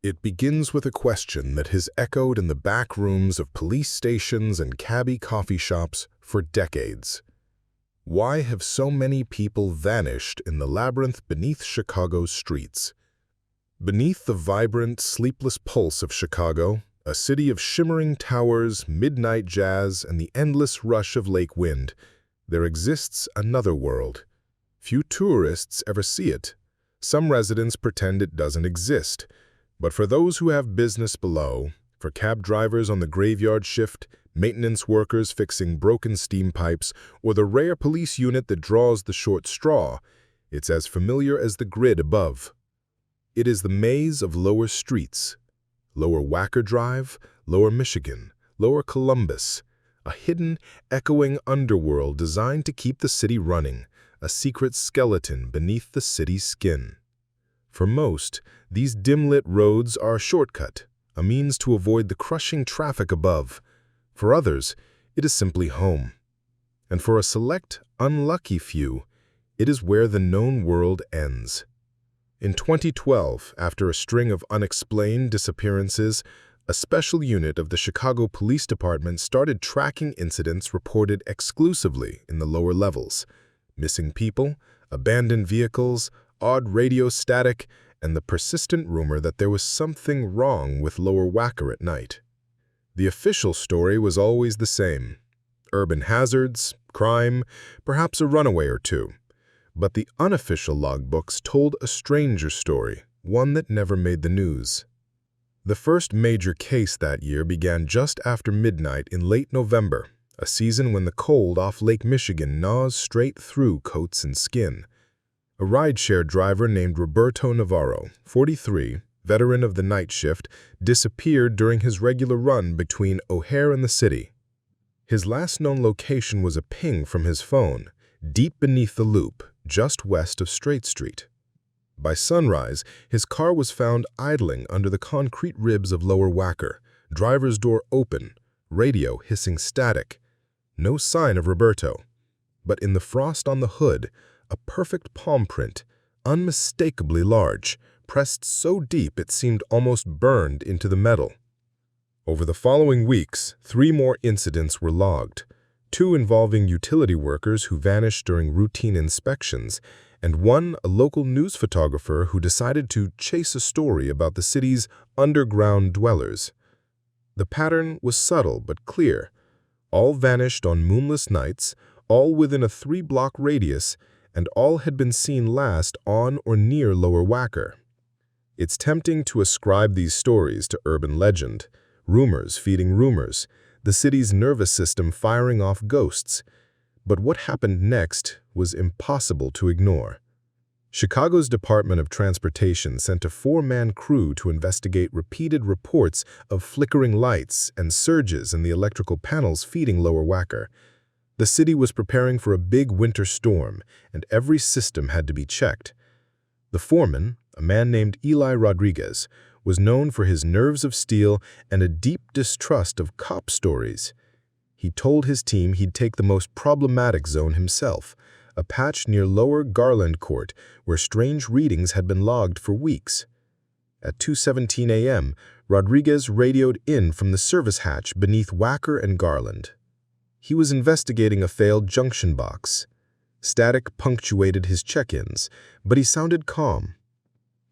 It begins with a question that has echoed in the back rooms of police stations and cabbie coffee shops for decades. Why have so many people vanished in the labyrinth beneath Chicago's streets? Beneath the vibrant, sleepless pulse of Chicago, a city of shimmering towers, midnight jazz, and the endless rush of lake wind, there exists another world. Few tourists ever see it. Some residents pretend it doesn't exist. But for those who have business below, for cab drivers on the graveyard shift, maintenance workers fixing broken steam pipes, or the rare police unit that draws the short straw, it's as familiar as the grid above. It is the maze of lower streets. Lower Wacker Drive, Lower Michigan, Lower Columbus, a hidden, echoing underworld designed to keep the city running, a secret skeleton beneath the city's skin. For most, these dim-lit roads are a shortcut, a means to avoid the crushing traffic above. For others, it is simply home. And for a select, unlucky few, it is where the known world ends. In 2012, after a string of unexplained disappearances, a special unit of the Chicago Police Department started tracking incidents reported exclusively in the lower levels. Missing people, abandoned vehicles, odd radio static, and the persistent rumor that there was something wrong with Lower Wacker at night. The official story was always the same: urban hazards, crime, perhaps a runaway or two. But the unofficial logbooks told a stranger story, one that never made the news. The first major case that year began just after midnight in late November, a season when the cold off Lake Michigan gnaws straight through coats and skin. A rideshare driver named Roberto Navarro, 43, veteran of the night shift, disappeared during his regular run between O'Hare and the city. His last known location was a ping from his phone, deep beneath the loop, just west of Straight Street. By sunrise, his car was found idling under the concrete ribs of Lower Wacker, driver's door open, radio hissing static. No sign of Roberto. But in the frost on the hood, a perfect palm print, unmistakably large, pressed so deep it seemed almost burned into the metal. Over the following weeks, 3 more incidents were logged, 2 involving utility workers who vanished during routine inspections, and 1 a local news photographer who decided to chase a story about the city's underground dwellers. The pattern was subtle but clear. All vanished on moonless nights, all within a 3-block radius, and all had been seen last on or near Lower Wacker. It's tempting to ascribe these stories to urban legend, rumors feeding rumors, the city's nervous system firing off ghosts. But what happened next was impossible to ignore. Chicago's Department of Transportation sent a 4-man crew to investigate repeated reports of flickering lights and surges in the electrical panels feeding Lower Wacker. The city was preparing for a big winter storm, and every system had to be checked. The foreman, a man named Eli Rodriguez, was known for his nerves of steel and a deep distrust of cop stories. He told his team he'd take the most problematic zone himself, a patch near Lower Garland Court where strange readings had been logged for weeks. At 2:17 a.m., Rodriguez radioed in from the service hatch beneath Wacker and Garland. He was investigating a failed junction box. Static punctuated his check-ins, but he sounded calm.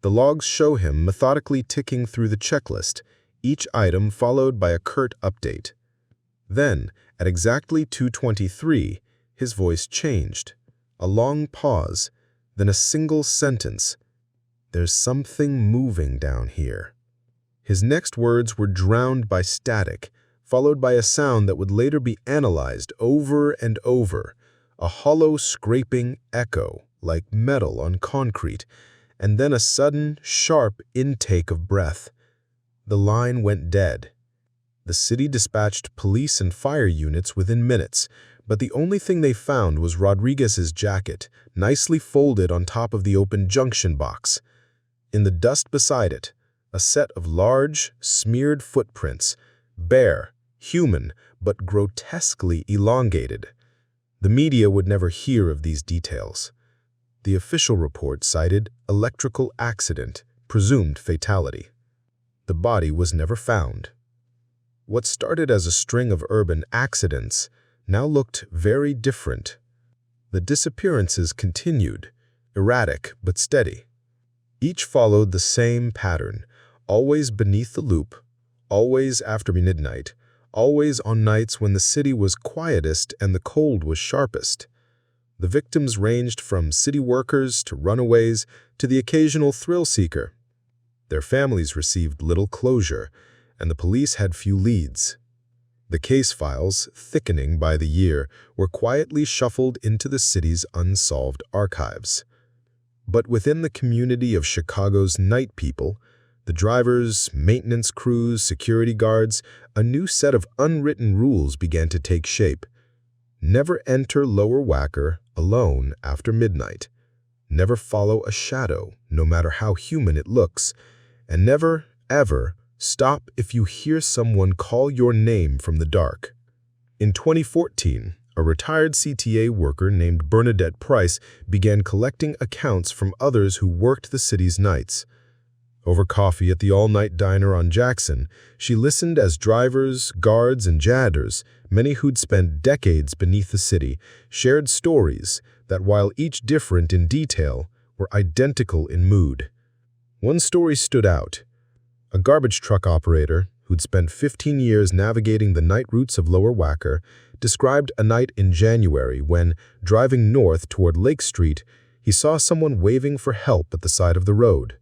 The logs show him methodically ticking through the checklist, each item followed by a curt update. Then, at exactly 2:23, his voice changed. A long pause, then a single sentence. "There's something moving down here." His next words were drowned by static, followed by a sound that would later be analyzed over and over, a hollow scraping echo like metal on concrete, and then a sudden, sharp intake of breath. The line went dead. The city dispatched police and fire units within minutes, but the only thing they found was Rodriguez's jacket, nicely folded on top of the open junction box. In the dust beside it, a set of large, smeared footprints, bare, human, but grotesquely elongated. The media would never hear of these details. The official report cited electrical accident, presumed fatality. The body was never found. What started as a string of urban accidents now looked very different. The disappearances continued, erratic but steady. Each followed the same pattern, always beneath the loop, always after midnight, always on nights when the city was quietest and the cold was sharpest. The victims ranged from city workers to runaways to the occasional thrill seeker. Their families received little closure, and the police had few leads. The case files, thickening by the year, were quietly shuffled into the city's unsolved archives. But within the community of Chicago's night people, the drivers, maintenance crews, security guards, a new set of unwritten rules began to take shape. Never enter Lower Wacker alone after midnight. Never follow a shadow, no matter how human it looks. And never, ever, stop if you hear someone call your name from the dark. In 2014, a retired CTA worker named Bernadette Price began collecting accounts from others who worked the city's nights. Over coffee at the all-night diner on Jackson, she listened as drivers, guards, and janitors, many who'd spent decades beneath the city, shared stories that, while each different in detail, were identical in mood. One story stood out. A garbage truck operator, who'd spent 15 years navigating the night routes of Lower Wacker, described a night in January when, driving north toward Lake Street, he saw someone waving for help at the side of the road.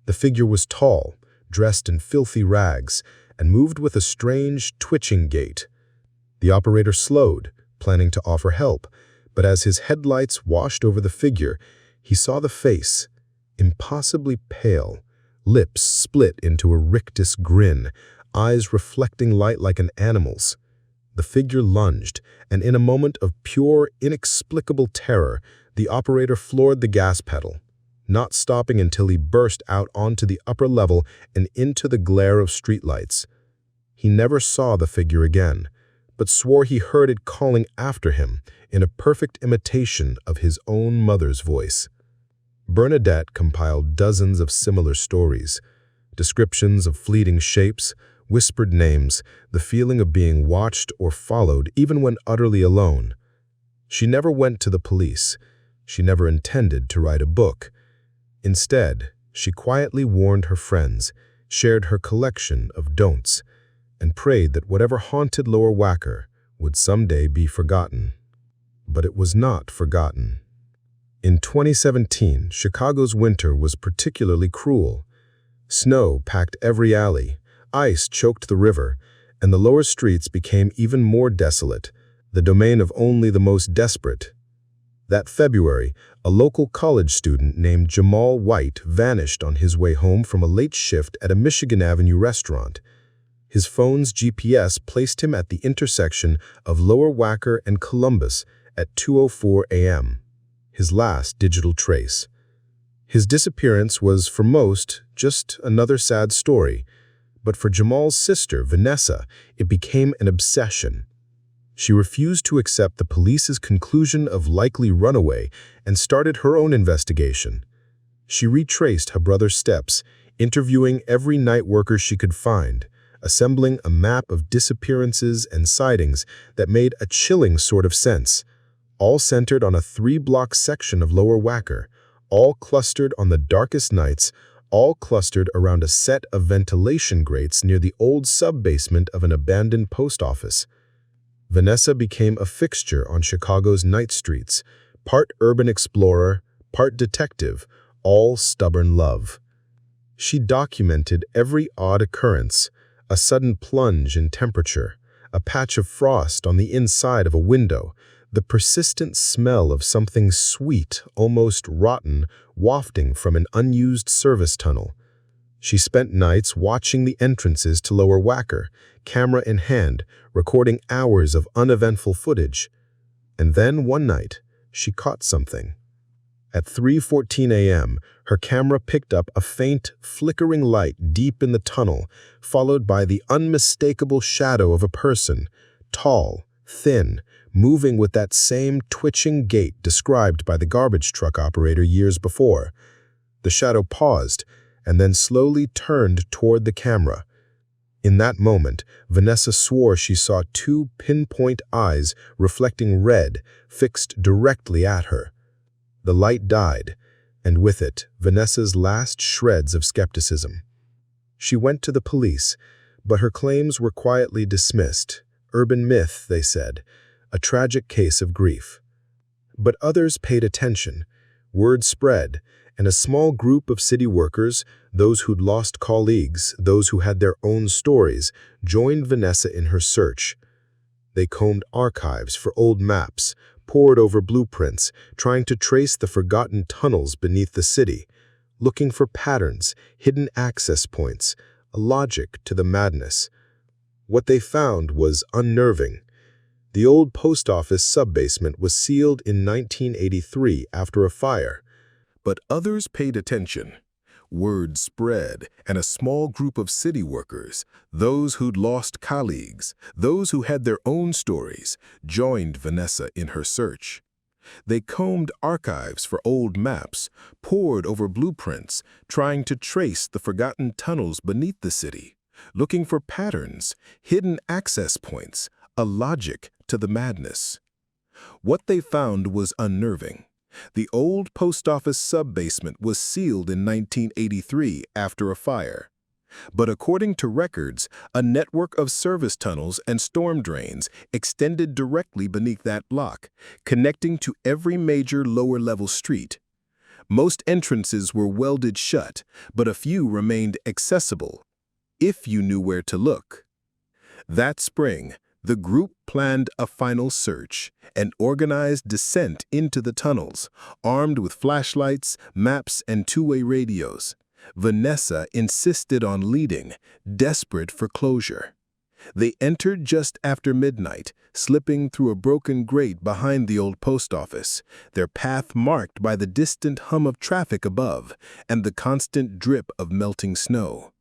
The figure was tall, dressed in filthy rags, and moved with a strange, twitching gait. The operator slowed, planning to offer help, but as his headlights washed over the figure, he saw the face, impossibly pale, lips split into a rictus grin, eyes reflecting light like an animal's. The figure lunged, and in a moment of pure, inexplicable terror, the operator floored the gas pedal, not stopping until he burst out onto the upper level and into the glare of streetlights. He never saw the figure again, but swore he heard it calling after him in a perfect imitation of his own mother's voice. Bernadette compiled dozens of similar stories, descriptions of fleeting shapes, whispered names, the feeling of being watched or followed even when utterly alone. She never went to the police. She never intended to write a book. Instead, she quietly warned her friends, shared her collection of don'ts, and prayed that whatever haunted Lower Wacker would someday be forgotten. But it was not forgotten. In 2017, Chicago's winter was particularly cruel. Snow packed every alley, ice choked the river, and the lower streets became even more desolate, the domain of only the most desperate. That February, a local college student named Jamal White vanished on his way home from a late shift at a Michigan Avenue restaurant. His phone's GPS placed him at the intersection of Lower Wacker and Columbus at 2:04 a.m., his last digital trace. His disappearance was, for most, just another sad story, but for Jamal's sister, Vanessa, it became an obsession. She refused to accept the police's conclusion of likely runaway and started her own investigation. She retraced her brother's steps, interviewing every night worker she could find, assembling a map of disappearances and sightings that made a chilling sort of sense, all centered on a 3-block section of Lower Wacker, all clustered on the darkest nights, all clustered around a set of ventilation grates near the old sub-basement of an abandoned post office. Vanessa became a fixture on Chicago's night streets, part urban explorer, part detective, all stubborn love. She documented every odd occurrence, a sudden plunge in temperature, a patch of frost on the inside of a window, the persistent smell of something sweet, almost rotten, wafting from an unused service tunnel. She spent nights watching the entrances to Lower Wacker, camera in hand, recording hours of uneventful footage. And then one night, she caught something. At 3:14 a.m., her camera picked up a faint, flickering light deep in the tunnel, followed by the unmistakable shadow of a person, tall, thin, moving with that same twitching gait described by the garbage truck operator years before. The shadow paused, and then slowly turned toward the camera. In that moment, Vanessa swore she saw two pinpoint eyes reflecting red, fixed directly at her. The light died, and with it, Vanessa's last shreds of skepticism. She went to the police, but her claims were quietly dismissed. Urban myth, they said, a tragic case of grief. But others paid attention. Word spread, and a small group of city workers, those who'd lost colleagues, those who had their own stories, joined Vanessa in her search. They combed archives for old maps, pored over blueprints, trying to trace the forgotten tunnels beneath the city, looking for patterns, hidden access points, a logic to the madness. What they found was unnerving. The old post office sub-basement was sealed in 1983 after a fire. But others paid attention. Word spread, and a small group of city workers, those who'd lost colleagues, those who had their own stories, joined Vanessa in her search. They combed archives for old maps, pored over blueprints, trying to trace the forgotten tunnels beneath the city, looking for patterns, hidden access points, a logic to the madness. What they found was unnerving. The old post office sub-basement was sealed in 1983 after a fire. But according to records, a network of service tunnels and storm drains extended directly beneath that block, connecting to every major lower-level street. Most entrances were welded shut, but a few remained accessible, if you knew where to look. That spring, the group planned a final search, an organized descent into the tunnels, armed with flashlights, maps, and two-way radios. Vanessa insisted on leading, desperate for closure. They entered just after midnight, slipping through a broken grate behind the old post office, their path marked by the distant hum of traffic above and the constant drip of melting snow.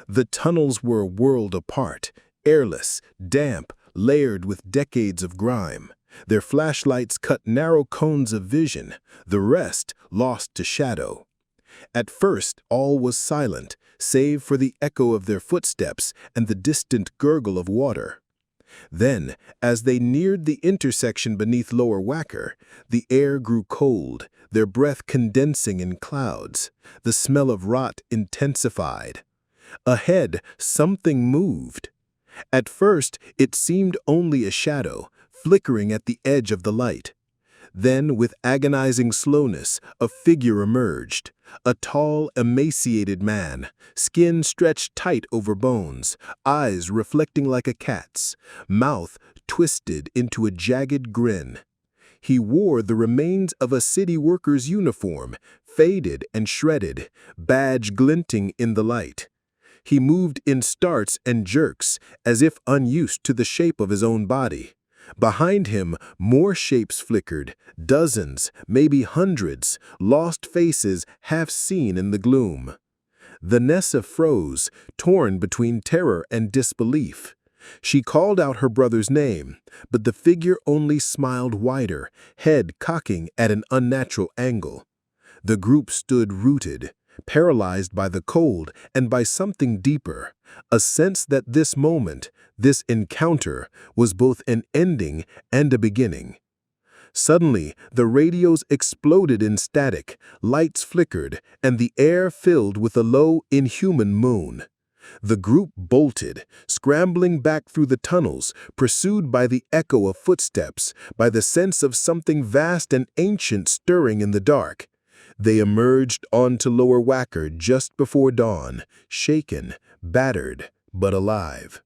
The tunnels were a world apart, airless, damp, layered with decades of grime. Their flashlights cut narrow cones of vision, the rest lost to shadow. At first, all was silent, save for the echo of their footsteps and the distant gurgle of water. Then, as they neared the intersection beneath Lower Wacker, the air grew cold, their breath condensing in clouds. The smell of rot intensified. Ahead, something moved. At first, it seemed only a shadow, flickering at the edge of the light. Then, with agonizing slowness, a figure emerged. A tall, emaciated man, skin stretched tight over bones, eyes reflecting like a cat's, mouth twisted into a jagged grin. He wore the remains of a city worker's uniform, faded and shredded, badge glinting in the light. He moved in starts and jerks, as if unused to the shape of his own body. Behind him, more shapes flickered, dozens, maybe hundreds, lost faces half seen in the gloom. Vanessa froze, torn between terror and disbelief. She called out her brother's name, but the figure only smiled wider, head cocking at an unnatural angle. The group stood rooted, paralyzed by the cold and by something deeper, a sense that this moment, this encounter, was both an ending and a beginning. Suddenly, the radios exploded in static, lights flickered, and the air filled with a low, inhuman moan. The group bolted, scrambling back through the tunnels, pursued by the echo of footsteps, by the sense of something vast and ancient stirring in the dark. They emerged onto Lower Wacker just before dawn, shaken, battered, but alive.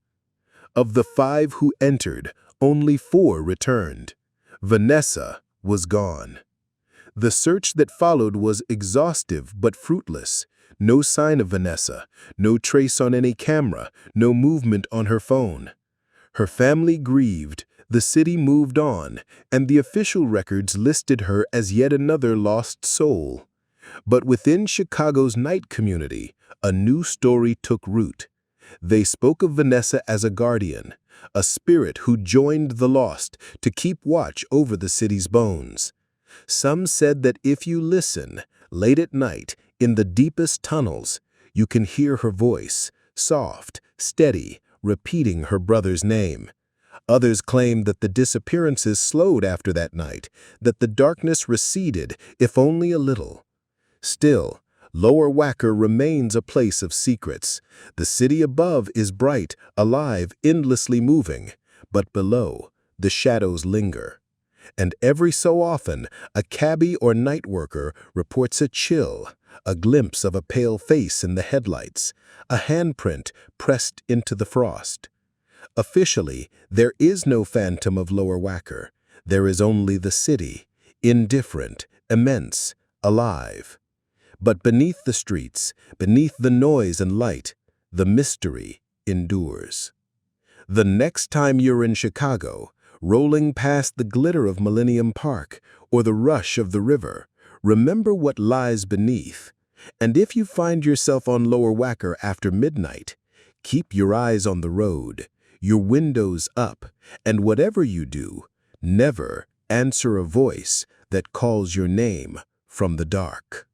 Of the 5 who entered, only 4 returned. Vanessa was gone. The search that followed was exhaustive but fruitless. No sign of Vanessa, no trace on any camera, no movement on her phone. Her family grieved, the city moved on, and the official records listed her as yet another lost soul. But within Chicago's night community, a new story took root. They spoke of Vanessa as a guardian, a spirit who joined the lost to keep watch over the city's bones. Some said that if you listen, late at night, in the deepest tunnels, You can hear her voice, soft, steady, repeating her brother's name. Others claim that the disappearances slowed after that night, that the darkness receded, if only a little. Still, Lower Wacker remains a place of secrets. The city above is bright, alive, endlessly moving, but below, the shadows linger. And every so often, a cabbie or night worker reports a chill, a glimpse of a pale face in the headlights, a handprint pressed into the frost. Officially, there is no Phantom of Lower Wacker. There is only the city, indifferent, immense, alive. But beneath the streets, beneath the noise and light, the mystery endures. The next time you're in Chicago, rolling past the glitter of Millennium Park or the rush of the river, remember what lies beneath. And if you find yourself on Lower Wacker after midnight, keep your eyes on the road, your windows up, and whatever you do, never answer a voice that calls your name from the dark.